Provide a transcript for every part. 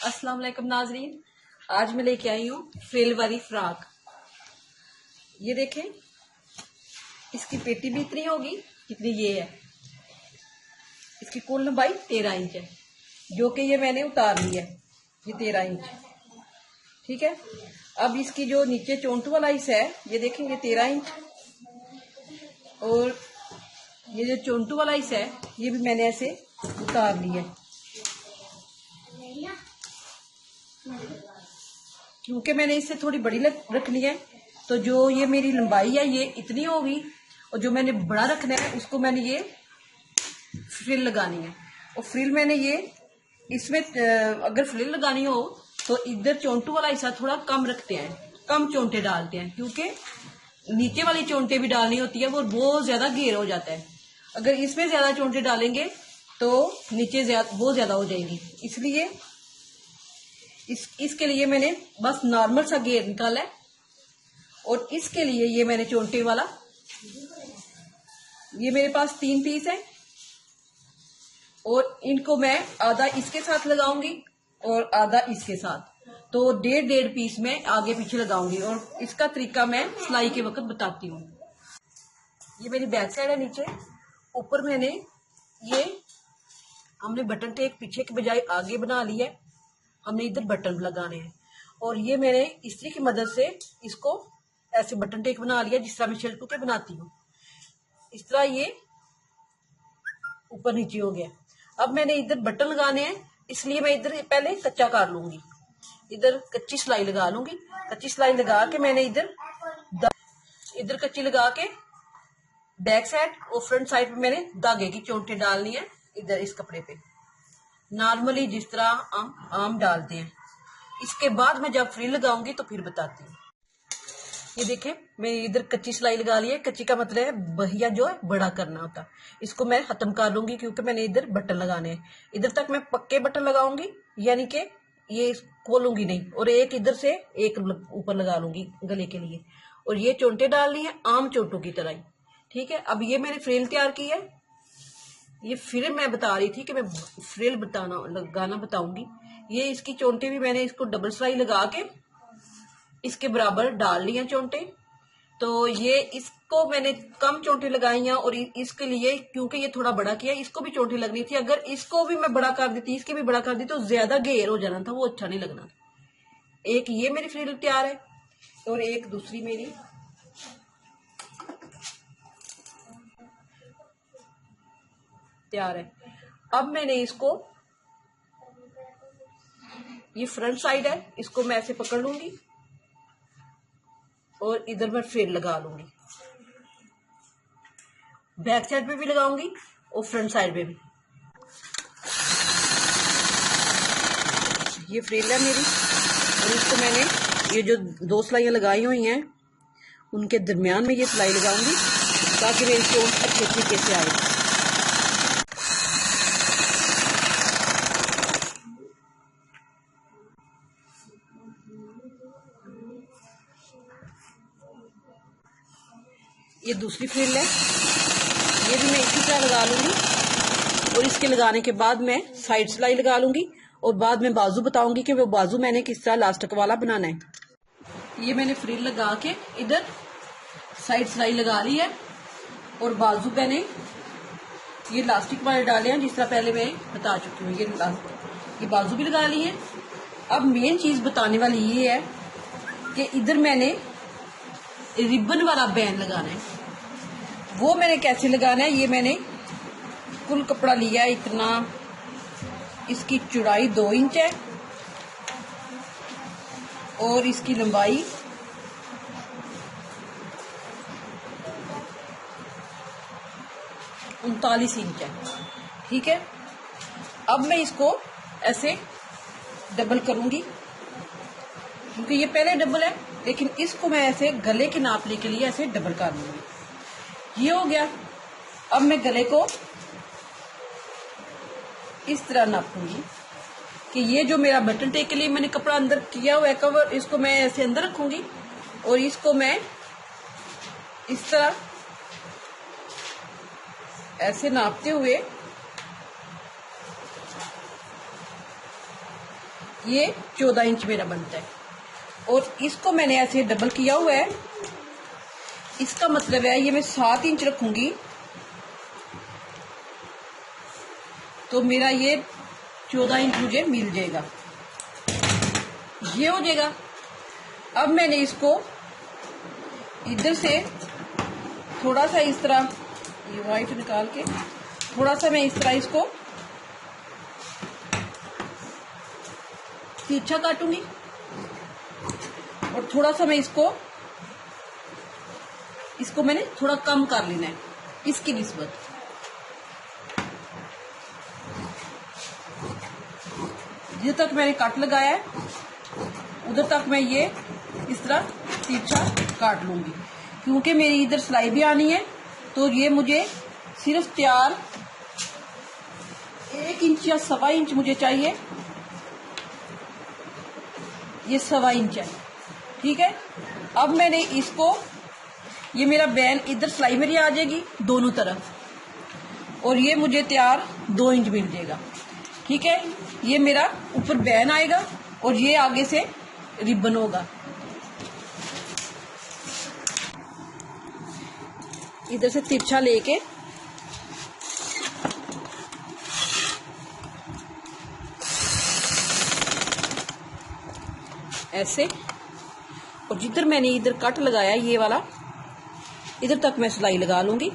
अस्सलाम वालेकुम नाजरीन। आज मैं लेके आई हूँ फ्रिल वाली फ्रॉक। ये देखें, इसकी पेटी भी इतनी होगी जितनी ये है। इसकी कुल लंबाई 13 इंच है, जो कि ये मैंने उतार ली है। ये 13 इंच, ठीक है। अब इसकी जो नीचे चोंटू वाला हिस्सा है, ये देखेंगे 13 इंच, और ये जो चोंटू वाला हिस्सा है ये भी मैंने ऐसे उतार लिया है, क्योंकि मैंने इससे थोड़ी बड़ी रखनी है। तो जो ये मेरी लंबाई है ये इतनी होगी, और जो मैंने बड़ा रखना है उसको मैंने ये फ्रिल लगानी है। और फ्रिल मैंने ये इसमें अगर फ्रिल लगानी हो तो इधर चोंटू वाला हिस्सा थोड़ा कम रखते हैं, कम चोंटे डालते हैं, क्योंकि नीचे वाली चोंटे भी डालनी होती है, वो बहुत ज्यादा घेर हो जाता है। अगर इसमें ज्यादा चोंटे डालेंगे तो नीचे बहुत ज्यादा हो जाएगी। इसलिए इसके लिए मैंने बस नॉर्मल सा घेर निकाला है। और इसके लिए ये मैंने चोंटे वाला, ये मेरे पास 3 पीस है, और इनको मैं आधा इसके साथ लगाऊंगी और आधा इसके साथ। तो 1.5 पीस में आगे पीछे लगाऊंगी, और इसका तरीका मैं सिलाई के वक्त बताती हूँ। ये मेरी बैक साइड है। नीचे ऊपर मैंने ये हमने बटन टेक पीछे के बजाय आगे बना ली है, हमने इधर बटन लगाने हैं। और ये मैंने इस्त्री की मदद से इसको ऐसे बटन टेक बना लिया, जिस तरह मैं शर्टों के बनाती हूँ। इस तरह ये ऊपर नीचे हो गया। अब मैंने इधर बटन लगाने हैं, इसलिए मैं इधर पहले कच्चा कर लूंगी। इधर कच्ची सिलाई लगा लूंगी। कच्ची सिलाई लगा के मैंने इधर कच्ची लगा के बैक साइड और फ्रंट साइड पे मैंने धागे की चोंटे डालनी है। इधर इस कपड़े पे नॉर्मली जिस तरह आम डालते हैं। इसके बाद मैं जब फ्रिल लगाऊंगी तो फिर बताती हूँ। ये देखें, मैंने इधर कच्ची सिलाई लगा ली है। कच्ची का मतलब है बहिया जो है बड़ा करना होता। इसको मैं खत्म कर लूंगी, क्योंकि मैंने इधर बटन लगाने हैं। इधर तक मैं पक्के बटन लगाऊंगी, यानी कि ये खोलूंगी नहीं, और एक इधर से एक ऊपर लगा लूंगी गले के लिए। और ये चोंटे डालनी है आम चोंटों की तरह ही, ठीक है। अब ये मैंने फ्रिल तैयार की है। ये फिर मैं बता रही थी कि मैं फ्रिल लगाना बताऊंगी। ये इसकी चोंटे भी मैंने इसको डबल सिलाई लगा के इसके बराबर डाल लिया चोंटे। तो ये इसको मैंने कम चोंटे लगाई हैं, और इसके लिए क्योंकि ये थोड़ा बड़ा किया, इसको भी चोंटे लगनी थी। अगर इसको भी मैं बड़ा कर देती, इसके भी बड़ा कर देती, तो ज्यादा घेर हो जाना था, वो अच्छा नहीं लगना था। एक ये मेरी फ्रिल तैयार है, और एक दूसरी मेरी तैयार है। अब मैंने इसको, ये फ्रंट साइड है, इसको मैं ऐसे पकड़ लूंगी और इधर मैं फ्रिल लगा लूंगी। बैक साइड पे भी लगाऊंगी और फ्रंट साइड पे भी। ये फ्रिल है मेरी, और इसको मैंने ये जो 2 सिलाइयां लगाई हुई हैं उनके दरमियान में ये सिलाई लगाऊंगी, ताकि मेरी चोट अच्छे तरीके से आए। ये दूसरी फ्रिल है, ये भी मैं इसी तरह लगा लूंगी, और इसके लगाने के बाद मैं साइड सिलाई लगा लूंगी, और बाद में बाजू बताऊंगी कि वो बाजू मैंने किस तरह लास्टिक वाला बनाना है। ये मैंने फ्रिल लगा के इधर साइड सिलाई लगा ली है, और बाजू मैंने ये लास्टिक वाले डाले हैं, जिस तरह पहले मैं बता चुकी हूँ। ये बाजू भी लगा ली है। अब मेन चीज बताने वाली ये है कि इधर मैंने रिबन वाला बैंड लगाना है। वो मैंने कैसे लगाना है, ये मैंने कुल कपड़ा लिया इतना, इसकी चौड़ाई 2 इंच है, और इसकी लंबाई 39 इंच है, ठीक है। अब मैं इसको ऐसे डबल करूंगी, क्योंकि ये पहले डबल है, लेकिन इसको मैं ऐसे गले के नापने के लिए ऐसे डबल कर लूंगी। ये हो गया। अब मैं गले को इस तरह नापूंगी कि ये जो मेरा बटन टेक के लिए मैंने कपड़ा अंदर किया हुआ है कवर, इसको मैं ऐसे अंदर रखूंगी, और इसको मैं इस तरह ऐसे नापते हुए ये 14 इंच मेरा बनता है। और इसको मैंने ऐसे डबल किया हुआ है, इसका मतलब है ये मैं 7 इंच रखूंगी तो मेरा ये 14 इंच मुझे मिल जाएगा। ये हो जाएगा। अब मैंने इसको इधर से थोड़ा सा इस तरह, ये वाइट निकाल के थोड़ा सा मैं इस तरह इसको तिरछा काटूंगी और थोड़ा सा मैं इसको मैंने थोड़ा कम कर लेना है इसकी निस्बत। जिधर तक मैंने कट लगाया है उधर तक मैं ये इस तरह तिरछा काट लूंगी, क्योंकि मेरी इधर सिलाई भी आनी है। तो ये मुझे सिर्फ तैयार 1 इंच या 1.25 इंच मुझे चाहिए। ये 1.25 इंच है, ठीक है। अब मैंने इसको, ये मेरा बैन इधर सिलाई मेरी आ जाएगी दोनों तरफ और ये मुझे तैयार 2 इंच मिल जाएगा, ठीक है। ये मेरा ऊपर बैन आएगा और ये आगे से रिबन होगा। इधर से तिरछा लेके ऐसे, और जिधर मैंने इधर कट लगाया ये वाला, इधर तक मैं सिलाई लगा लूंगी।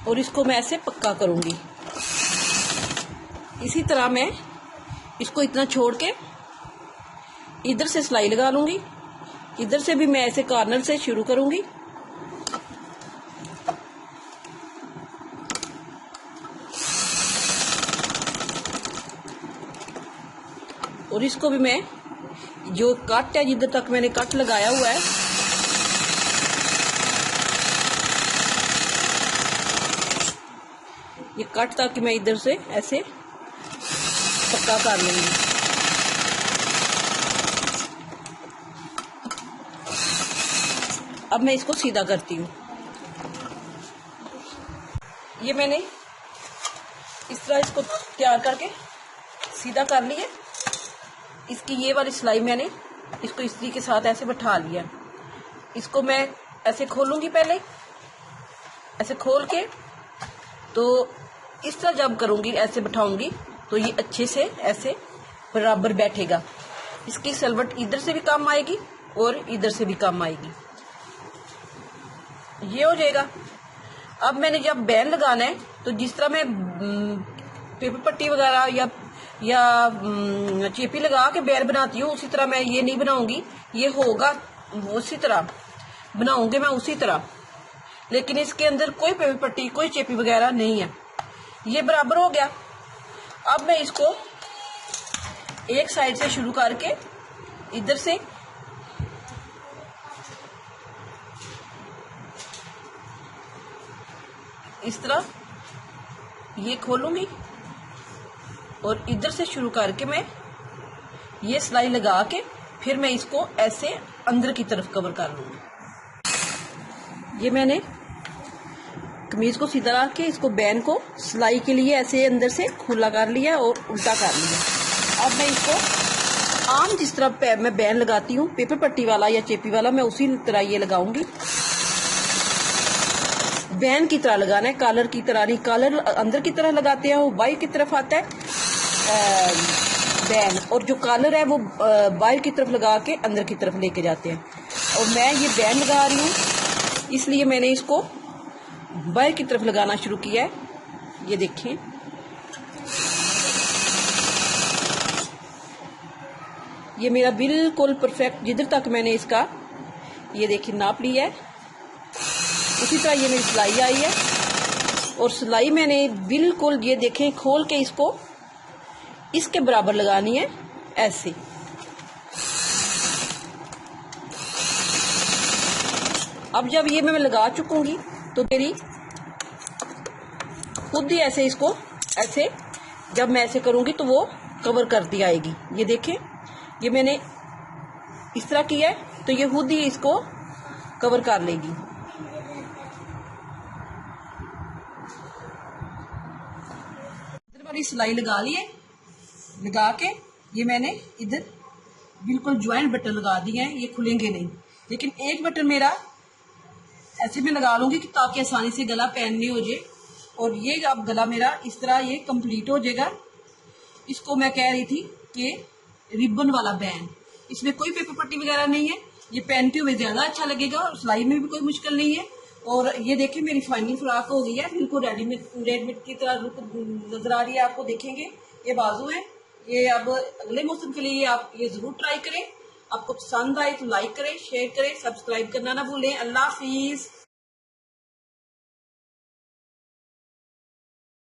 और इसको मैं ऐसे पक्का करूंगी। इसी तरह मैं इसको इतना छोड़ के इधर से सिलाई लगा लूंगी। इधर से भी मैं ऐसे कॉर्नर से शुरू करूंगी और इसको भी मैं, जो कट है जिधर तक मैंने कट लगाया हुआ है, ये कट तक मैं इधर से ऐसे पक्का कर लूंगी। अब मैं इसको सीधा करती हूँ। ये मैंने इस तरह इसको तैयार करके सीधा कर लिया। इसकी ये वाली सिलाई मैंने इसको इस्त्री के साथ ऐसे बैठा लिया। इसको मैं ऐसे खोलूंगी, पहले ऐसे खोल के, तो इस तरह जब करूंगी ऐसे बैठाऊंगी तो ये अच्छे से ऐसे बराबर बैठेगा। इसकी सलवट इधर से भी काम आएगी और इधर से भी काम आएगी। ये हो जाएगा। अब मैंने जब बैन लगाना है तो जिस तरह मैं पेपर पट्टी वगैरह या चेपी लगा के बैन बनाती हूँ, उसी तरह मैं ये नहीं बनाऊंगी। ये होगा उसी तरह बनाऊंगी मैं, उसी तरह, लेकिन इसके अंदर कोई पेपर पट्टी, कोई चेपी वगैरह नहीं है। ये बराबर हो गया। अब मैं इसको एक साइड से शुरू करके इधर से इस तरह ये खोलूंगी और इधर से शुरू करके मैं ये सिलाई लगा के फिर मैं इसको ऐसे अंदर की तरफ कवर कर लूंगी। ये मैंने कमीज को सीधा रख के इसको बैन को सिलाई के लिए ऐसे अंदर से खुला कर लिया और उल्टा कर लिया। अब मैं इसको आम जिस तरह मैं बैन लगाती हूँ पेपर पट्टी वाला या चेपी वाला, मैं उसी तरह ये लगाऊंगी। बैन की तरह लगाना है, कॉलर की तरह नहीं। कॉलर अंदर की तरह लगाते हैं, वो बाहर की तरफ आता है बैन, और जो कॉलर है वो बाहर की तरफ लगा के अंदर की तरफ लेके जाते हैं। और मैं ये बैन लगा रही हूँ, इसलिए मैंने इसको बाहर की तरफ लगाना शुरू किया है। ये देखें, ये मेरा बिल्कुल परफेक्ट, जिधर तक मैंने इसका ये देखिए नाप लिया है, उसी तरह ये मेरी सिलाई आई है। और सिलाई मैंने बिल्कुल ये देखें खोल के इसको इसके बराबर लगानी है ऐसे। अब जब ये मैं लगा चुकूंगी तो मेरी खुद ही ऐसे इसको ऐसे जब मैं ऐसे करूंगी तो वो कवर करती आएगी। ये देखें ये मैंने इस तरह किया है तो ये खुद ही इसको कवर कर लेगी। इधर वाली सिलाई लगा ली है, लगा के ये मैंने इधर बिल्कुल ज्वाइंट बटन लगा दिए हैं, ये खुलेंगे नहीं। लेकिन एक बटन मेरा ऐसे में लगा लूंगी कि ताकि आसानी से गला पहनने हो जाए। और ये अब गला मेरा इस तरह ये कंप्लीट हो जाएगा। इसको मैं कह रही थी कि रिबन वाला बैंड, इसमें कोई पेपर पट्टी वगैरह नहीं है, ये पहनते हुए ज्यादा अच्छा लगेगा और सिलाई में भी कोई मुश्किल नहीं है। और ये देखिए मेरी फाइनल फ्रॉक हो गई है, बिल्कुल रेडीमेड की तरह लुक नजर आ रही है आपको। देखेंगे ये बाजू है। ये अब अगले मौसम के लिए आप ये जरूर ट्राई करें। आपको पसंद आए तो लाइक करें, शेयर करें, सब्सक्राइब करना ना भूलें। अल्लाह हाफिज।